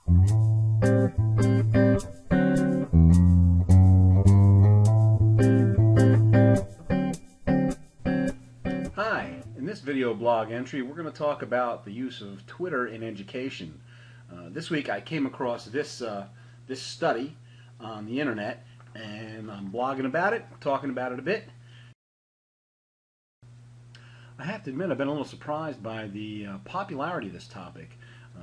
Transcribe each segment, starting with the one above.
Hi, in this video blog entry we're going to talk about the use of Twitter in education. This week I came across this study on the internet and I'm blogging about it, talking about it a bit. I have to admit I've been a little surprised by the popularity of this topic.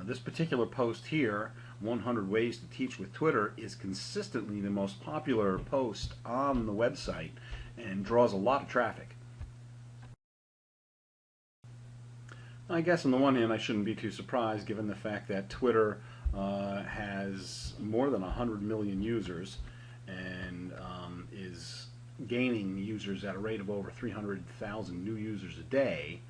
This particular post here, 100 Ways to Teach with Twitter, is consistently the most popular post on the website and draws a lot of traffic. I guess on the one hand I shouldn't be too surprised given the fact that Twitter has more than 100 million users and is gaining users at a rate of over 300,000 new users a day.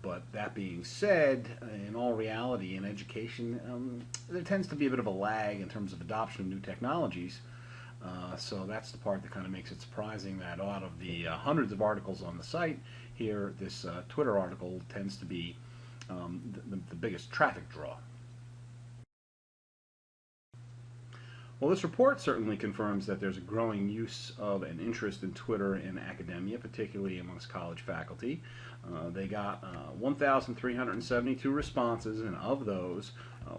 But that being said, in all reality in education there tends to be a bit of a lag in terms of adoption of new technologies. So that's the part that kind of makes it surprising that out of the hundreds of articles on the site here, this Twitter article tends to be the biggest traffic draw. Well, this report certainly confirms that there's a growing use of and interest in Twitter in academia, particularly amongst college faculty. They got 1,372 responses, and of those,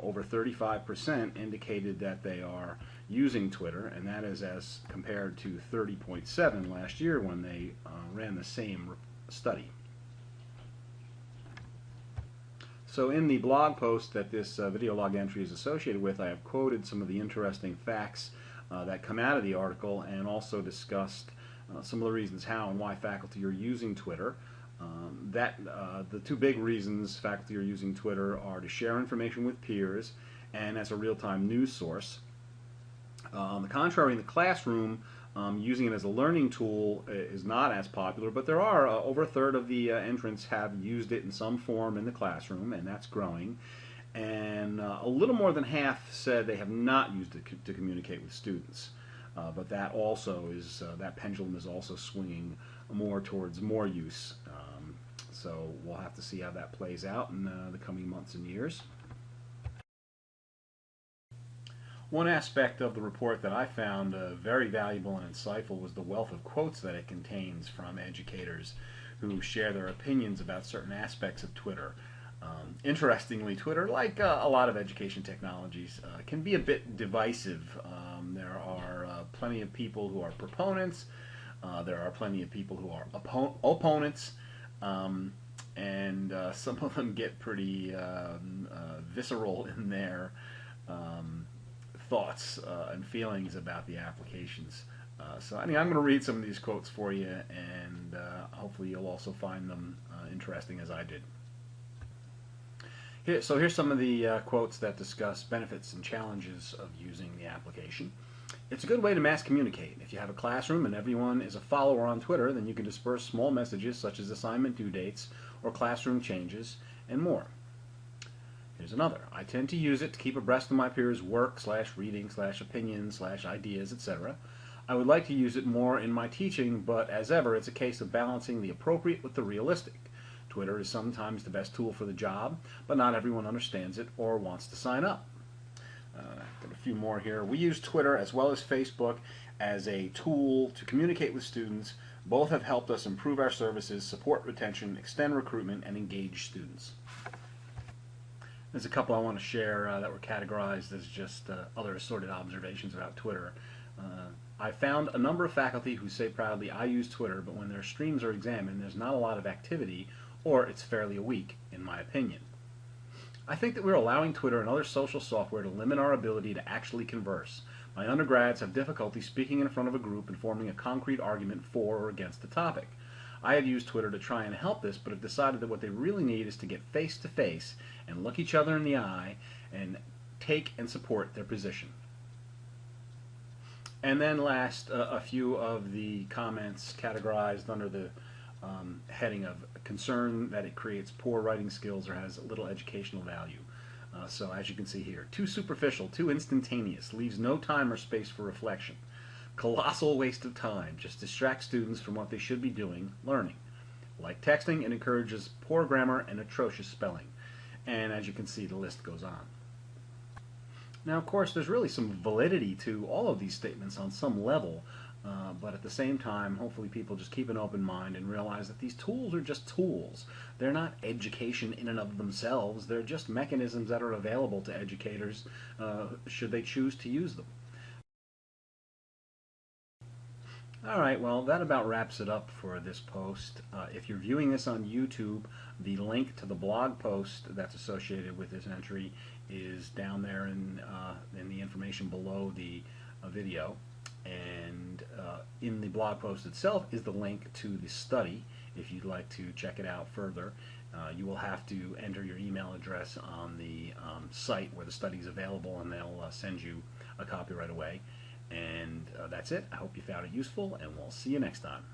over 35% indicated that they are using Twitter, and that is as compared to 30.7 last year when they ran the same study. So in the blog post that this video log entry is associated with, I have quoted some of the interesting facts that come out of the article and also discussed some of the reasons how and why faculty are using Twitter. The two big reasons faculty are using Twitter are to share information with peers and as a real-time news source. On the contrary, in the classroom, using it as a learning tool is not as popular, but there are over a third of the entrants have used it in some form in the classroom, and that's growing. And a little more than half said they have not used it to communicate with students. But that also is that pendulum is also swinging more towards more use. So we'll have to see how that plays out in the coming months and years. One aspect of the report that I found very valuable and insightful was the wealth of quotes that it contains from educators who share their opinions about certain aspects of Twitter. Interestingly, Twitter, like a lot of education technologies, can be a bit divisive. There are plenty of people who are proponents, there are plenty of people who are opponents, and some of them get pretty visceral in their thoughts and feelings about the applications. So I'm going to read some of these quotes for you, and hopefully you'll also find them interesting as I did. Here's some of the quotes that discuss benefits and challenges of using the application. It's a good way to mass communicate. If you have a classroom and everyone is a follower on Twitter, then you can disperse small messages such as assignment due dates or classroom changes and more. Here's another. I tend to use it to keep abreast of my peers' work, reading, opinions, ideas, etc. I would like to use it more in my teaching, but as ever, it's a case of balancing the appropriate with the realistic. Twitter is sometimes the best tool for the job, but not everyone understands it or wants to sign up. Got a few more here. We use Twitter as well as Facebook as a tool to communicate with students. Both have helped us improve our services, support retention, extend recruitment, and engage students. There's a couple I want to share that were categorized as just other assorted observations about Twitter. I found a number of faculty who say proudly, I use Twitter, but when their streams are examined, there's not a lot of activity, or it's fairly weak, in my opinion. I think that we're allowing Twitter and other social software to limit our ability to actually converse. My undergrads have difficulty speaking in front of a group and forming a concrete argument for or against the topic. I have used Twitter to try and help this, but have decided that what they really need is to get face to face and look each other in the eye and take and support their position. And then last, a few of the comments categorized under the heading of concern that it creates poor writing skills or has little educational value. So as you can see here, too superficial, too instantaneous, leaves no time or space for reflection. Colossal waste of time, just distracts students from what they should be doing, learning. Like texting, it encourages poor grammar and atrocious spelling. And as you can see, the list goes on. Now, of course, there's really some validity to all of these statements on some level, but at the same time, hopefully people just keep an open mind and realize that these tools are just tools. They're not education in and of themselves. They're just mechanisms that are available to educators should they choose to use them. All right, well, that about wraps it up for this post. If you're viewing this on YouTube, the link to the blog post that's associated with this entry is down there in the information below the video. And in the blog post itself is the link to the study if you'd like to check it out further. You will have to enter your email address on the site where the study is available, and they'll send you a copy right away. And that's it. I hope you found it useful, and we'll see you next time.